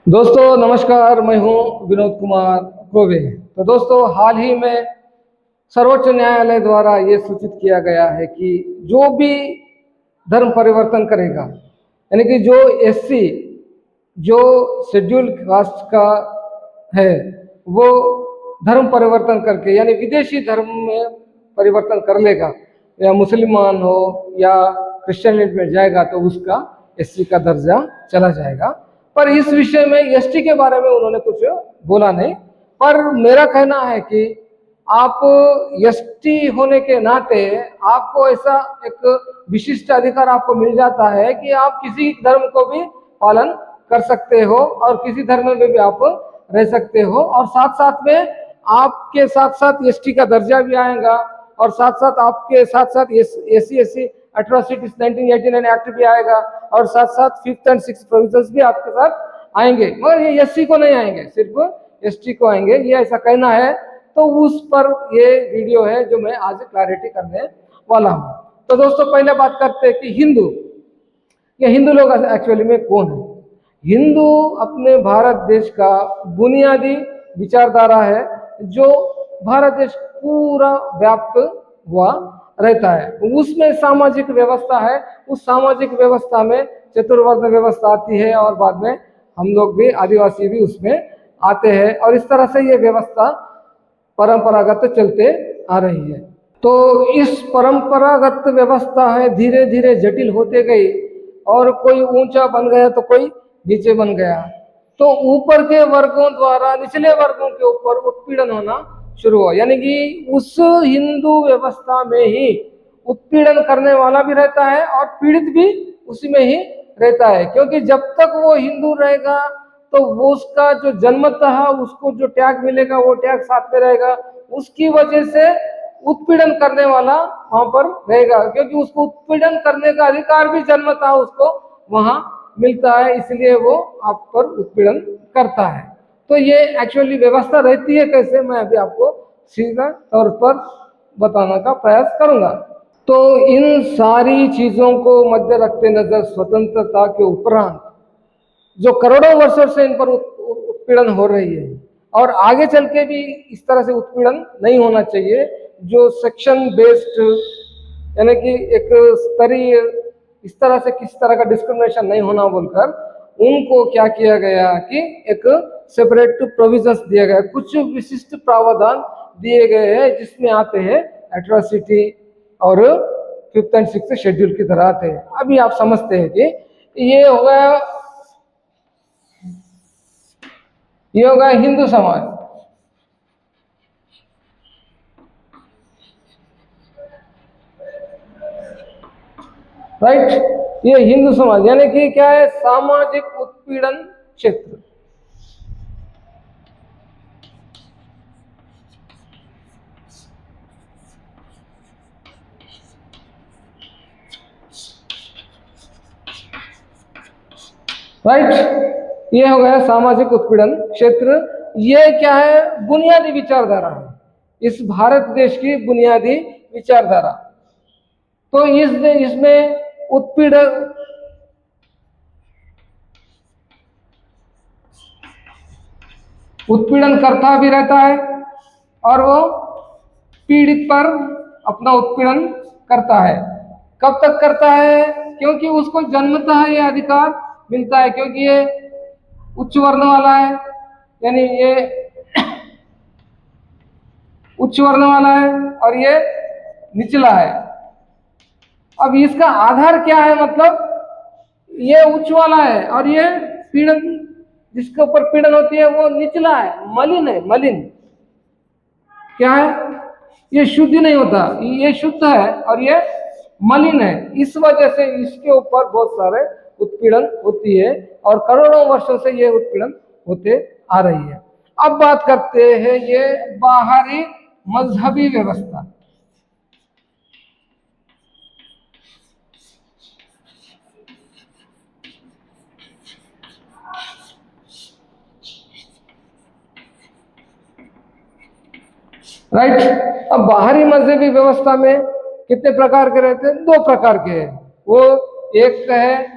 दोस्तों नमस्कार, मैं हूं विनोद कुमार कोवे। तो दोस्तों, हाल ही में सर्वोच्च न्यायालय द्वारा ये सूचित किया गया है कि जो भी धर्म परिवर्तन करेगा, यानी कि जो एससी, जो शेड्यूल कास्ट का है, वो धर्म परिवर्तन करके यानी विदेशी धर्म में परिवर्तन कर लेगा, या मुसलमान हो या क्रिश्चियनिटी में जाएगा, तो उसका एससी का दर्जा चला जाएगा। पर इस विषय में एसटी के बारे में उन्होंने कुछ बोला नहीं। पर मेरा कहना है कि आप एसटी होने के नाते आपको ऐसा एक विशिष्ट अधिकार आपको मिल जाता है कि आप किसी धर्म को भी पालन कर सकते हो और किसी धर्म में भी आप रह सकते हो, और साथ साथ में आपके साथ साथ एसटी का दर्जा भी आएगा, और साथ साथ आपके साथ साथ एससी एट्रोसिटीज 1989 एक्ट भी आएगा, और साथ साथ 5th and 6th प्रोविजंस भी आपके साथ आएंगे। मगर ये एससी को नहीं आएंगे, सिर्फ एसटी को आएंगे, ये ऐसा कहना है। तो उस पर ये वीडियो है जो मैं आज क्लैरिटी करने वाला हूँ। तो दोस्तों, पहले बात करते हैं कि हिंदू लोग एक्चुअली में कौन है। हिंदू अपने भारत देश का बुनियादी विचारधारा है, जो भारत देश पूरा व्याप्त हुआ रहता है। उसमें सामाजिक व्यवस्था है, उस सामाजिक व्यवस्था में चतुर्वर्ण व्यवस्था आती है, और बाद में हम लोग भी, आदिवासी भी उसमें आते हैं, और इस तरह से ये व्यवस्था परंपरागत चलते आ रही है। तो इस परंपरागत व्यवस्था है धीरे धीरे जटिल होते गई, और कोई ऊंचा बन गया तो कोई नीचे बन गया। तो ऊपर के वर्गों द्वारा निचले वर्गों के ऊपर उत्पीड़न होना शुरू हुआ, यानी कि उस हिंदू व्यवस्था में ही उत्पीड़न करने वाला भी रहता है और पीड़ित भी उसी में ही रहता है। क्योंकि जब तक वो हिंदू रहेगा तो वो उसका जो जन्मतः उसको जो टैग मिलेगा वो टैग साथ में रहेगा, उसकी वजह से उत्पीड़न करने वाला वहां पर रहेगा, क्योंकि उसको उत्पीड़न करने का अधिकार भी जन्मतः उसको वहां मिलता है, इसलिए वो आप पर उत्पीड़न करता है। तो ये एक्चुअली व्यवस्था रहती है कैसे, मैं अभी आपको सीधा तौर पर बताने का प्रयास करूंगा। तो इन सारी चीजों को मध्य रखते नजर स्वतंत्रता के उपरांत जो करोड़ों वर्षों से इन पर उत्पीड़न हो रही है, और आगे चल के भी इस तरह से उत्पीड़न नहीं होना चाहिए, जो सेक्शन बेस्ड यानी कि एक स्तरीय इस तरह से किसी तरह का डिस्क्रिमिनेशन नहीं होना बोलकर उनको क्या किया गया कि एक सेपरेट प्रोविजंस दिया गया, कुछ विशिष्ट प्रावधान दिए गए हैं, जिसमें आते हैं एट्रोसिटी और 5th and 6th शेड्यूल की तरह आते हैं। अभी आप समझते हैं कि ये होगा हिंदू समाज। राइट, ये हिंदू समाज यानी कि क्या है, सामाजिक उत्पीड़न क्षेत्र। राइट, ये हो गया सामाजिक उत्पीड़न क्षेत्र। ये क्या है, बुनियादी विचारधारा है, इस भारत देश की बुनियादी विचारधारा। तो इसमें उत्पीड़न करता भी रहता है, और वो पीड़ित पर अपना उत्पीड़न करता है। कब तक करता है, क्योंकि उसको जन्मतः ये अधिकार मिलता है, क्योंकि ये उच्च वर्ण वाला है, यानी ये उच्च वर्ण वाला है और ये निचला है। अब इसका आधार क्या है, मतलब ये उच्च वाला है और ये पीड़न, जिसके ऊपर पीड़न होती है वो निचला है, मलिन है। मलिन क्या है, ये शुद्ध नहीं होता, ये शुद्ध है और ये मलिन है। इस वजह से इसके ऊपर बहुत सारे उत्पीड़न होती है, और करोड़ों वर्षों से ये उत्पीड़न होते आ रही है। अब बात करते हैं ये बाहरी मजहबी व्यवस्था। राइट, अब बाहरी मजहबी व्यवस्था में कितने प्रकार के रहते हैं, 2 प्रकार के हैं। वो एक है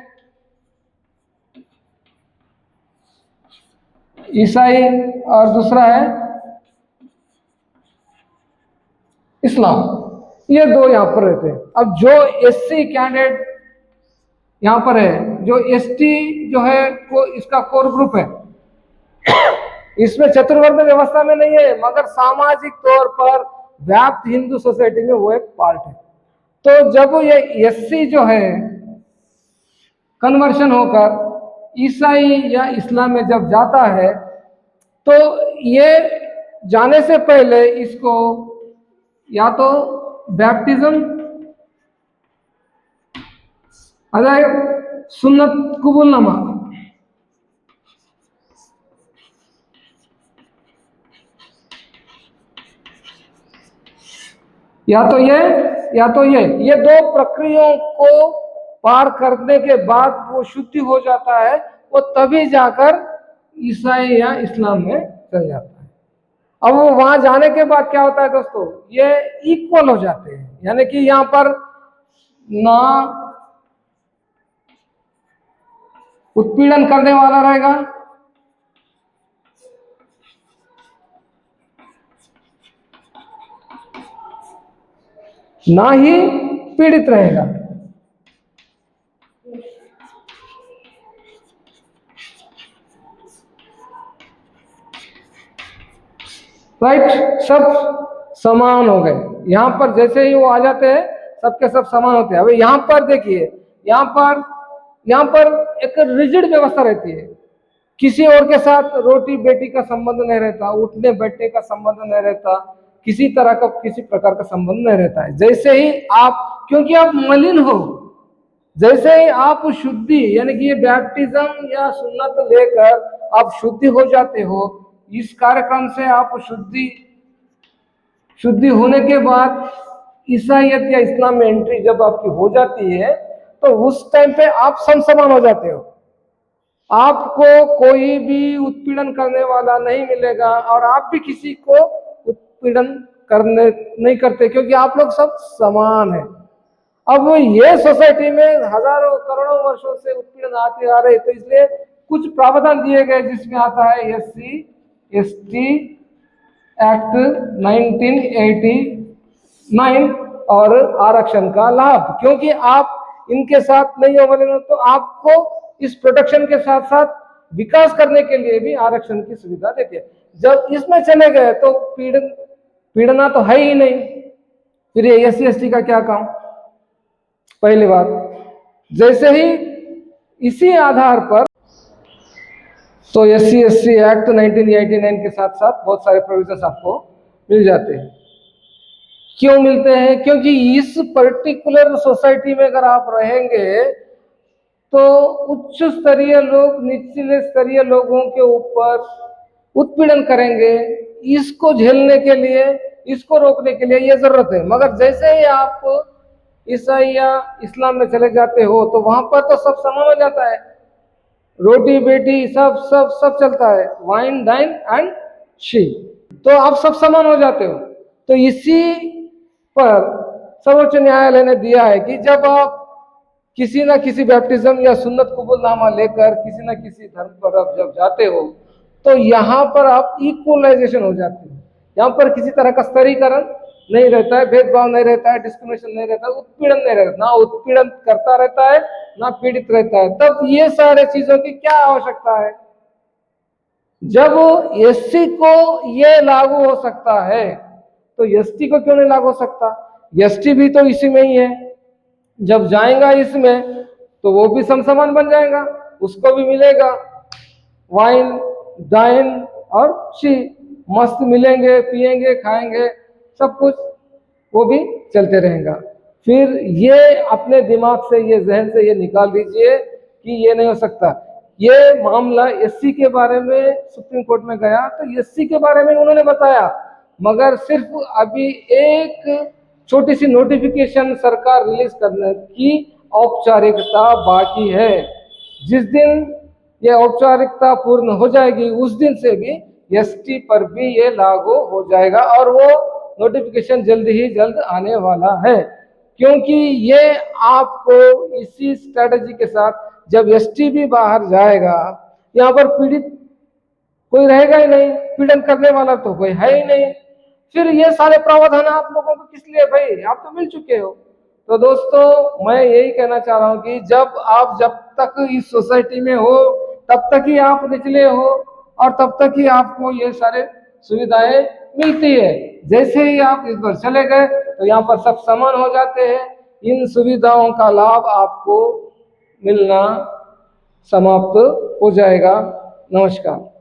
ईसाई और दूसरा है इस्लाम। ये दो यहाँ पर रहते हैं। अब जो एससी कैंडिडेट यहाँ पर है, जो एसटी जो है वो इसका कोर ग्रुप है, इसमें चतुर्वर्ग व्यवस्था में नहीं है, मगर सामाजिक तौर पर व्याप्त हिंदू सोसाइटी में वो एक पार्ट है। तो जब ये एससी जो है कन्वर्शन होकर ईसाई या इस्लाम में जब जाता है, तो ये जाने से पहले इसको या तो बैप्टिज्म अरे सुन्नत कबूलनामा, या तो ये दो प्रक्रियाओं को पार करने के बाद वो शुद्धि हो जाता है, वो तभी जाकर ईसाई या इस्लाम में चल जाता है। अब वो वहां जाने के बाद क्या होता है दोस्तों, ये इक्वल हो जाते हैं, यानी कि यहाँ पर ना उत्पीड़न करने वाला रहेगा, ना ही पीड़ित रहेगा। राइट, सब समान हो गए। यहां पर जैसे ही वो आ जाते हैं सबके सब समान होते हैं। अब यहां पर देखिए, यहां पर एक रिजिड व्यवस्था रहती है, किसी और के साथ रोटी बेटी का संबंध नहीं रहता, उठने बैठने का संबंध नहीं रहता, किसी तरह का किसी प्रकार का संबंध नहीं रहता है। जैसे ही आप, क्योंकि आप मलिन हो, जैसे ही आप शुद्धि यानी कि ये बैप्टिज्म या सुन्नत लेकर आप शुद्धि हो जाते हो, इस कार्यक्रम से आप शुद्धि होने के बाद ईसाईयत या इस्लाम में एंट्री जब आपकी हो जाती है, तो उस टाइम पे आप समसमान हो जाते हो। आपको कोई भी उत्पीड़न करने वाला नहीं मिलेगा और आप भी किसी को उत्पीड़न करने नहीं करते, क्योंकि आप लोग सब समान हैं। अब ये सोसाइटी में हजारों करोड़ों वर्षों से उत्पीड़न आते आ रहे, तो इसलिए कुछ प्रावधान दिए गए जिसमें आता है एससी एसटी एक्ट 1989 और आरक्षण का लाभ। क्योंकि आप इनके साथ नहीं हो तो आपको इस प्रोटेक्शन के साथ साथ विकास करने के लिए भी आरक्षण की सुविधा देती है। जब इसमें चले गए तो पीड़ना तो है ही नहीं, फिर ये एससी एसटी का क्या काम। पहली बात, जैसे ही इसी आधार पर तो एससी एसटी एक्ट 1989 के साथ साथ बहुत सारे प्रोविजंस आपको मिल जाते हैं। क्यों मिलते हैं? क्योंकि इस पर्टिकुलर सोसाइटी में अगर आप रहेंगे तो उच्च स्तरीय लोग निचले स्तरीय लोगों के ऊपर उत्पीड़न करेंगे। इसको झेलने के लिए, इसको रोकने के लिए ये जरूरत है। मगर जैसे ही आप ईसाई या इस्लाम में चले जाते हो तो वहां पर तो सब समान हो जाता है, रोटी बेटी सब सब सब चलता है, वाइन डाइन एंड शी, तो आप सब समान हो जाते हो। तो इसी पर सर्वोच्च न्यायालय ने दिया है कि जब आप किसी ना किसी बैप्टिज्म या सुन्नत कबूलनामा लेकर किसी ना किसी धर्म पर आप जब जाते हो तो यहाँ पर आप इक्वलाइजेशन हो जाते हो। यहाँ पर किसी तरह का स्तरीकरण नहीं रहता है, भेदभाव नहीं रहता है, डिस्क्रिमिनेशन नहीं रहता है, उत्पीड़न नहीं रहता, ना उत्पीड़न करता रहता है ना पीड़ित रहता है। तब ये सारे चीजों की क्या आवश्यकता है? जब एससी को ये लागू हो सकता है तो एसटी को क्यों नहीं लागू हो सकता? एसटी भी तो इसी में ही है। जब जाएगा इसमें तो वो भी समसमान बन जाएगा, उसको भी मिलेगा वाइन डाइन और शी, मस्त मिलेंगे, पिएंगे, खाएंगे, सब कुछ वो भी चलते रहेगा। फिर ये अपने दिमाग से, ये जहन से ये निकाल दीजिए कि ये नहीं हो सकता। ये मामला एससी के बारे में सुप्रीम कोर्ट में गया तो एससी के बारे में उन्होंने बताया, मगर सिर्फ अभी एक छोटी सी नोटिफिकेशन सरकार रिलीज करने की औपचारिकता बाकी है। जिस दिन ये औपचारिकता पूर्ण हो जाएगी उस दिन से भी एसटी पर भी ये लागू हो जाएगा और वो नोटिफिकेशन जल्द ही जल्द आने वाला है। क्योंकि ये आपको इसी स्ट्रेटजी के साथ जब एसटी भी बाहर जाएगा, यहाँ पर पीड़ित कोई रहेगा ही नहीं, पीड़न करने वाला तो कोई है ही नहीं। फिर ये सारे प्रावधान आप लोगों को किस लिए भाई, आप तो मिल चुके हो। तो दोस्तों मैं यही कहना चाह रहा हूँ कि जब तक इस सोसाइटी में हो तब तक ही आप निचले हो और तब तक ही आपको ये सारे सुविधाएं मिलती है। जैसे ही आप इस पर चले गए तो यहाँ पर सब समान हो जाते हैं, इन सुविधाओं का लाभ आपको मिलना समाप्त हो जाएगा। नमस्कार।